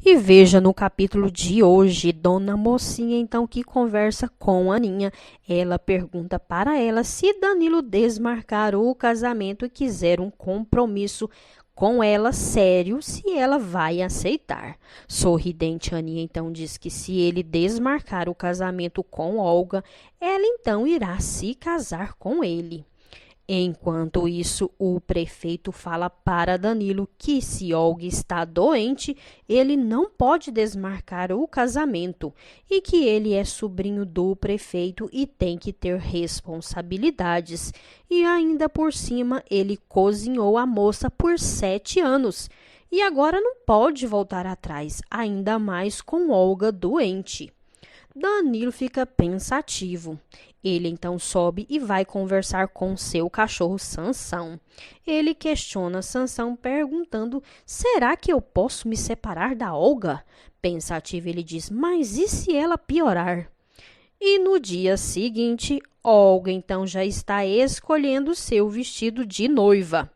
E veja no capítulo de hoje, Dona Mocinha, então, que conversa com Aninha. Ela pergunta para ela se Danilo desmarcar o casamento e quiser um compromisso com ela sério, se ela vai aceitar. Sorridente, Aninha então diz que se ele desmarcar o casamento com Olga, ela então irá se casar com ele. Enquanto isso, o prefeito fala para Danilo que se Olga está doente, ele não pode desmarcar o casamento e que ele é sobrinho do prefeito e tem que ter responsabilidades. E ainda por cima, ele cozinhou a moça por 7 anos e agora não pode voltar atrás, ainda mais com Olga doente. Danilo fica pensativo. Ele então sobe e vai conversar com seu cachorro Sansão. Ele questiona Sansão perguntando: será que eu posso me separar da Olga? Pensativo, ele diz: mas e se ela piorar? E no dia seguinte, Olga então já está escolhendo seu vestido de noiva.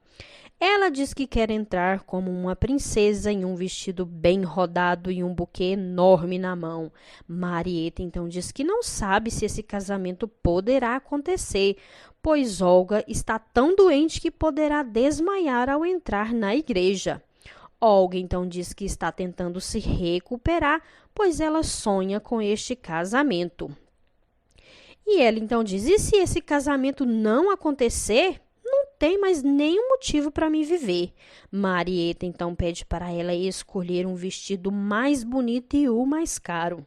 Ela diz que quer entrar como uma princesa em um vestido bem rodado e um buquê enorme na mão. Marieta então diz que não sabe se esse casamento poderá acontecer, pois Olga está tão doente que poderá desmaiar ao entrar na igreja. Olga então diz que está tentando se recuperar, pois ela sonha com este casamento. E ela então diz: e se esse casamento não acontecer? Tem mais nenhum motivo para me viver. Marieta então pede para ela escolher um vestido mais bonito e o mais caro.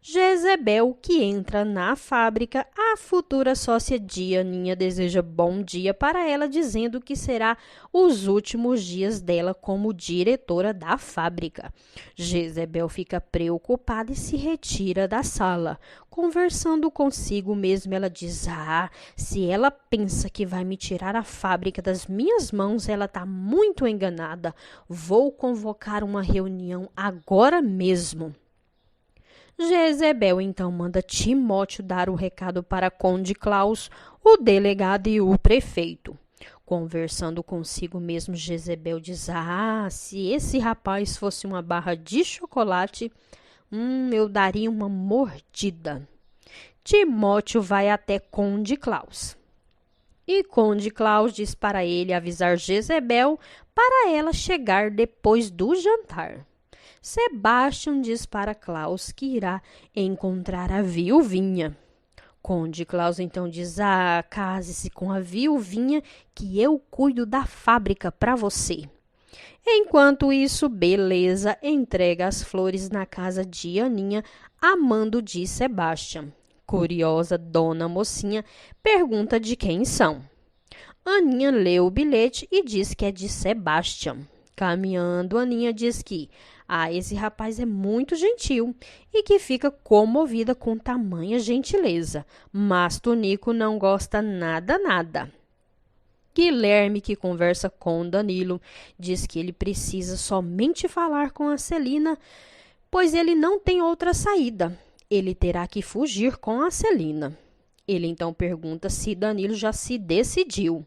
Jezebel, que entra na fábrica, a futura sócia de Aninha deseja bom dia para ela, dizendo que será os últimos dias dela como diretora da fábrica. Jezebel fica preocupada e se retira da sala. Conversando consigo mesma, ela diz: se ela pensa que vai me tirar a fábrica das minhas mãos, ela está muito enganada. Vou convocar uma reunião agora mesmo. Jezebel então manda Timóteo dar o recado para Conde Claus, o delegado e o prefeito. Conversando consigo mesmo, Jezebel diz: se esse rapaz fosse uma barra de chocolate, eu daria uma mordida. Timóteo vai até Conde Claus. E Conde Claus diz para ele avisar Jezebel para ela chegar depois do jantar. Sebastião diz para Claus que irá encontrar a viuvinha. Conde Claus então diz: case-se com a viuvinha que eu cuido da fábrica para você. Enquanto isso, Beleza entrega as flores na casa de Aninha, a mando de Sebastião. Curiosa, Dona Mocinha pergunta de quem são. Aninha lê o bilhete e diz que é de Sebastião. Caminhando, Aninha diz que esse rapaz é muito gentil e que fica comovida com tamanha gentileza, mas Tonico não gosta nada. Guilherme, que conversa com Danilo, diz que ele precisa somente falar com a Celina, pois ele não tem outra saída. Ele terá que fugir com a Celina. Ele então pergunta se Danilo já se decidiu.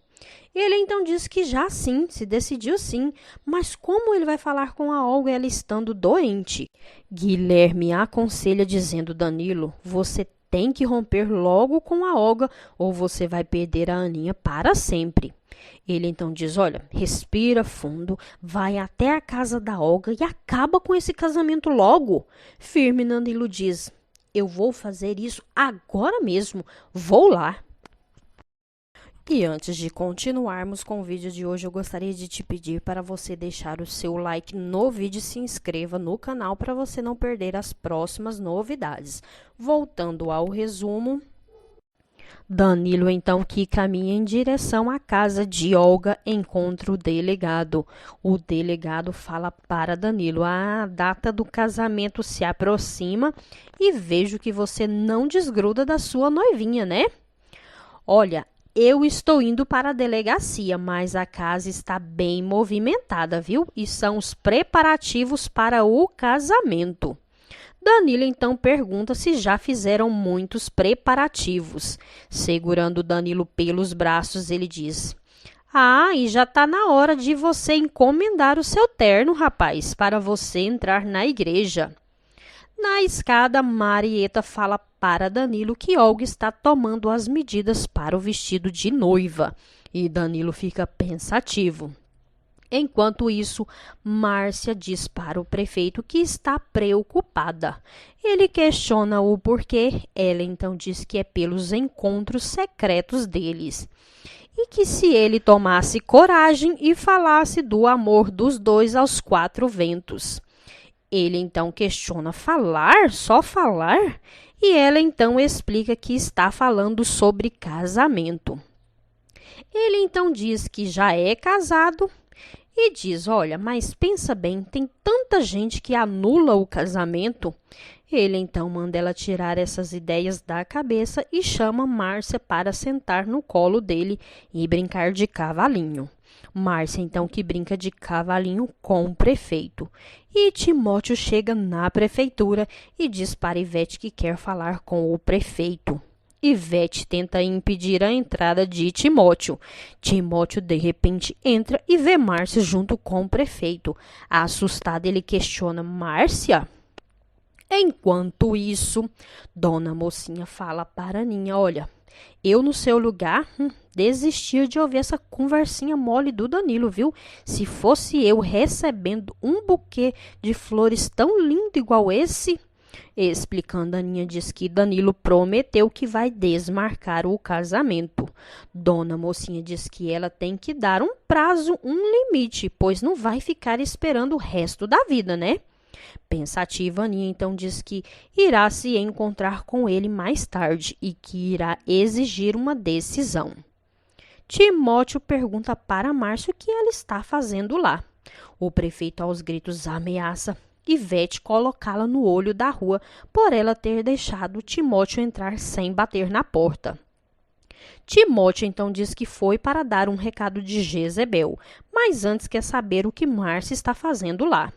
Ele então diz que já sim, se decidiu sim, mas como ele vai falar com a Olga ela estando doente? Guilherme aconselha dizendo: Danilo, você tem que romper logo com a Olga ou você vai perder a Aninha para sempre. Ele então diz: olha, respira fundo, vai até a casa da Olga e acaba com esse casamento logo. Firme, Danilo diz: eu vou fazer isso agora mesmo, vou lá. E antes de continuarmos com o vídeo de hoje, eu gostaria de te pedir para você deixar o seu like no vídeo e se inscreva no canal para você não perder as próximas novidades. Voltando ao resumo, Danilo então que caminha em direção à casa de Olga encontra o delegado. O delegado fala para Danilo: a data do casamento se aproxima e vejo que você não desgruda da sua noivinha, né? Olha, eu estou indo para a delegacia, mas a casa está bem movimentada, viu? E são os preparativos para o casamento. Danilo então pergunta se já fizeram muitos preparativos. Segurando Danilo pelos braços, ele diz: Ah, e já tá na hora de você encomendar o seu terno, rapaz, para você entrar na igreja. Na escada, Marieta fala para Danilo que Olga está tomando as medidas para o vestido de noiva. E Danilo fica pensativo. Enquanto isso, Márcia diz para o prefeito que está preocupada. Ele questiona o porquê. Ela então diz que é pelos encontros secretos deles. E que se ele tomasse coragem e falasse do amor dos dois aos quatro ventos. Ele então questiona: falar? Só falar? E ela então explica que está falando sobre casamento. Ele então diz que já é casado e diz: olha, mas pensa bem, tem tanta gente que anula o casamento. Ele então manda ela tirar essas ideias da cabeça e chama Márcia para sentar no colo dele e brincar de cavalinho. Márcia então que brinca de cavalinho com o prefeito. E Timóteo chega na prefeitura e diz para Ivete que quer falar com o prefeito. Ivete tenta impedir a entrada de Timóteo. Timóteo de repente entra e vê Márcia junto com o prefeito. Assustado, ele questiona: Márcia? Enquanto isso, Dona Mocinha fala para Aninha: olha, eu no seu lugar desistia de ouvir essa conversinha mole do Danilo, viu? Se fosse eu recebendo um buquê de flores tão lindo igual esse. Explicando, Aninha diz que Danilo prometeu que vai desmarcar o casamento. Dona Mocinha diz que ela tem que dar um prazo, um limite, pois não vai ficar esperando o resto da vida, né? Pensativa, Aninha então diz que irá se encontrar com ele mais tarde e que irá exigir uma decisão. Timóteo pergunta para Márcia o que ela está fazendo lá. O prefeito aos gritos ameaça Ivete colocá-la no olho da rua por ela ter deixado Timóteo entrar sem bater na porta. Timóteo então diz que foi para dar um recado de Jezebel, mas antes quer saber o que Márcia está fazendo lá.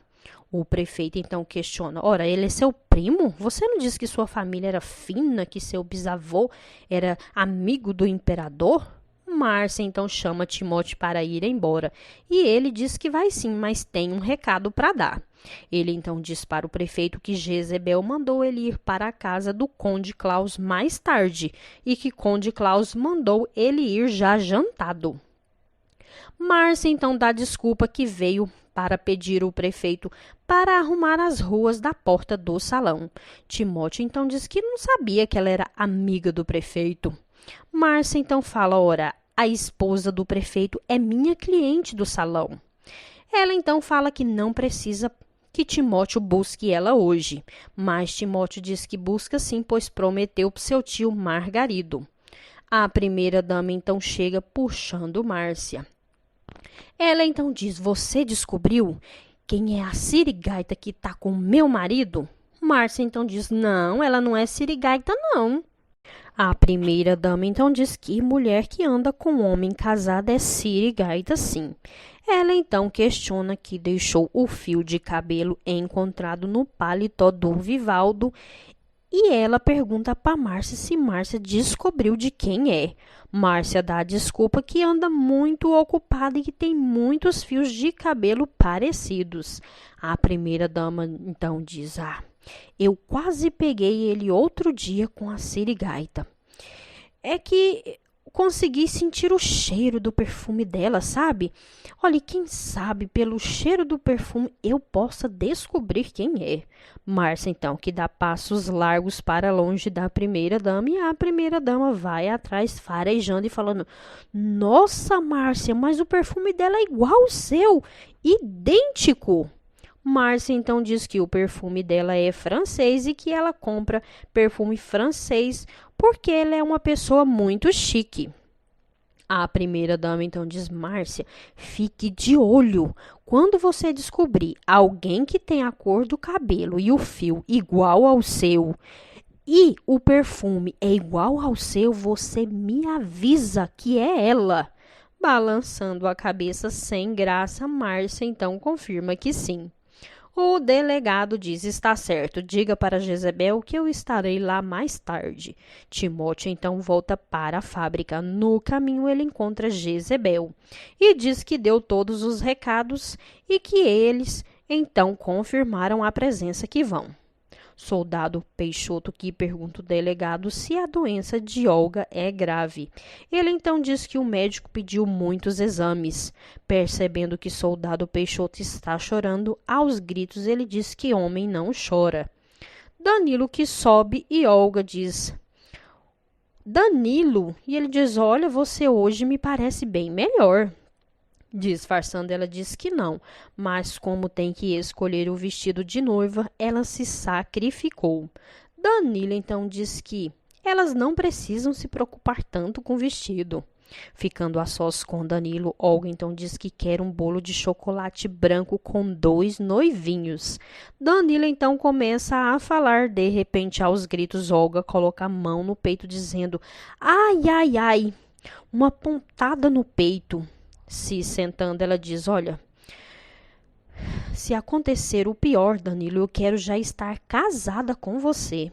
O prefeito então questiona: ora, ele é seu primo? Você não disse que sua família era fina, que seu bisavô era amigo do imperador? Márcia então chama Timóteo para ir embora e ele diz que vai sim, mas tem um recado para dar. Ele então diz para o prefeito que Jezebel mandou ele ir para a casa do Conde Klaus mais tarde e que Conde Klaus mandou ele ir já jantado. Márcia então dá desculpa que veio para pedir o prefeito para arrumar as ruas da porta do salão. Timóteo então diz que não sabia que ela era amiga do prefeito. Márcia então fala: ora, a esposa do prefeito é minha cliente do salão. Ela então fala que não precisa que Timóteo busque ela hoje, mas Timóteo diz que busca sim, pois prometeu para seu tio Margarido. A primeira-dama então chega puxando Márcia. Ela então diz: você descobriu quem é a sirigaita que está com meu marido? Márcia então diz: não, ela não é sirigaita não. A primeira-dama então diz que mulher que anda com homem casado é sirigaita sim. Ela então questiona que deixou o fio de cabelo encontrado no paletó do Vivaldo e ela pergunta para Márcia se Márcia descobriu de quem é. Márcia dá a desculpa que anda muito ocupada e que tem muitos fios de cabelo parecidos. A primeira-dama então diz: eu quase peguei ele outro dia com a sirigaita. É que consegui sentir o cheiro do perfume dela, sabe? Olha, quem sabe pelo cheiro do perfume eu possa descobrir quem é. Márcia, então, que dá passos largos para longe da primeira-dama e a primeira-dama vai atrás farejando e falando: nossa, Márcia, mas o perfume dela é igual ao seu, idêntico. Márcia então diz que o perfume dela é francês e que ela compra perfume francês porque ela é uma pessoa muito chique. A primeira-dama então diz: Márcia, fique de olho. Quando você descobrir alguém que tem a cor do cabelo e o fio igual ao seu e o perfume é igual ao seu, você me avisa que é ela. Balançando a cabeça sem graça, Márcia então confirma que sim. O delegado diz: está certo, diga para Jezebel que eu estarei lá mais tarde. Timóteo então volta para a fábrica. No caminho ele encontra Jezebel e diz que deu todos os recados e que eles então confirmaram a presença que vão. Soldado Peixoto que pergunta ao delegado se a doença de Olga é grave. Ele então diz que o médico pediu muitos exames. Percebendo que Soldado Peixoto está chorando, aos gritos ele diz que homem não chora. Danilo que sobe e Olga diz: Danilo, e ele diz: olha, você hoje me parece bem melhor. Disfarçando, ela diz que não, mas como tem que escolher o vestido de noiva, ela se sacrificou. Danilo então diz que elas não precisam se preocupar tanto com o vestido. Ficando a sós com Danilo, Olga então diz que quer um bolo de chocolate branco com 2 noivinhos. Danilo então começa a falar, de repente aos gritos, Olga coloca a mão no peito dizendo: ai, ai, ai, uma pontada no peito. Se sentando, ela diz: olha, se acontecer o pior, Danilo, eu quero já estar casada com você.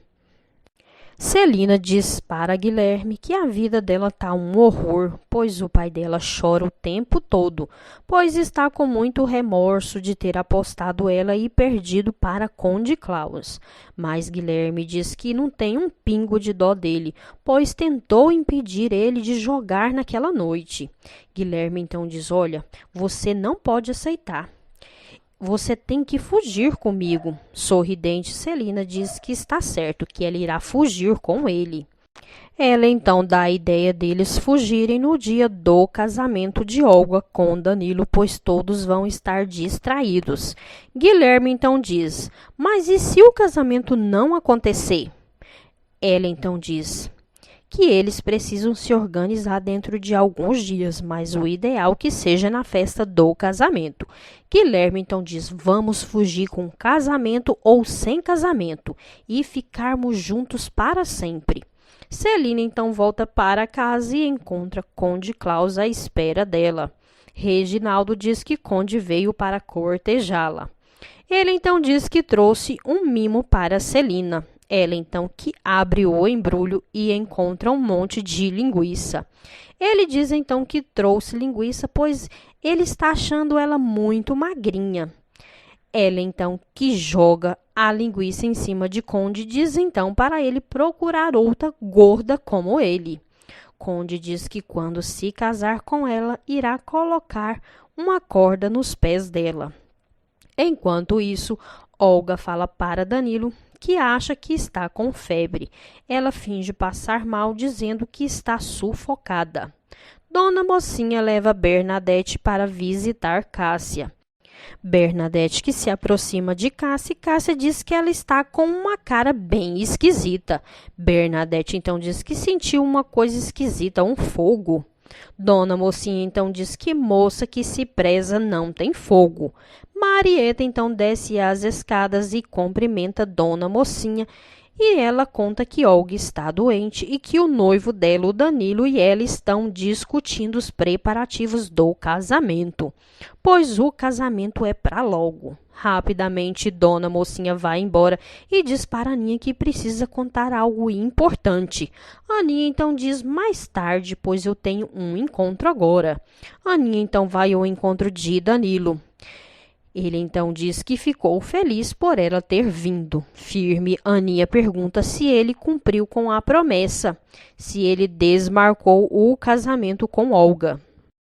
Celina diz para Guilherme que a vida dela tá um horror, pois o pai dela chora o tempo todo, pois está com muito remorso de ter apostado ela e perdido para Conde Klaus. Mas Guilherme diz que não tem um pingo de dó dele, pois tentou impedir ele de jogar naquela noite. Guilherme então diz: olha, você não pode aceitar. Você tem que fugir comigo. Sorridente, Celina diz que está certo, que ela irá fugir com ele. Ela então dá a ideia deles fugirem no dia do casamento de Olga com Danilo, pois todos vão estar distraídos. Guilherme então diz: mas e se o casamento não acontecer? Ela então diz que eles precisam se organizar dentro de alguns dias, mas o ideal que seja na festa do casamento. Guilherme então diz: vamos fugir com casamento ou sem casamento e ficarmos juntos para sempre. Celina então volta para casa e encontra Conde Klaus à espera dela. Reginaldo diz que Conde veio para cortejá-la. Ele então diz que trouxe um mimo para Celina. Ela então que abre o embrulho e encontra um monte de linguiça. Ele diz então que trouxe linguiça, pois ele está achando ela muito magrinha. Ela então que joga a linguiça em cima de Conde diz então para ele procurar outra gorda como ele. Conde diz que quando se casar com ela, irá colocar uma corda nos pés dela. Enquanto isso, Olga fala para Danilo que acha que está com febre. Ela finge passar mal, dizendo que está sufocada. Dona Mocinha leva Bernadette para visitar Cássia. Bernadette que se aproxima de Cássia e Cássia diz que ela está com uma cara bem esquisita. Bernadette então diz que sentiu uma coisa esquisita, um fogo. Dona Mocinha então diz que moça que se preza não tem fogo. Marieta então desce as escadas e cumprimenta Dona Mocinha e ela conta que Olga está doente e que o noivo dela, o Danilo, e ela estão discutindo os preparativos do casamento, pois o casamento é para logo. Rapidamente, Dona Mocinha vai embora e diz para Aninha que precisa contar algo importante. Aninha então diz: mais tarde, pois eu tenho um encontro agora. Aninha então vai ao encontro de Danilo. Ele então diz que ficou feliz por ela ter vindo. Firme, Aninha pergunta se ele cumpriu com a promessa, se ele desmarcou o casamento com Olga.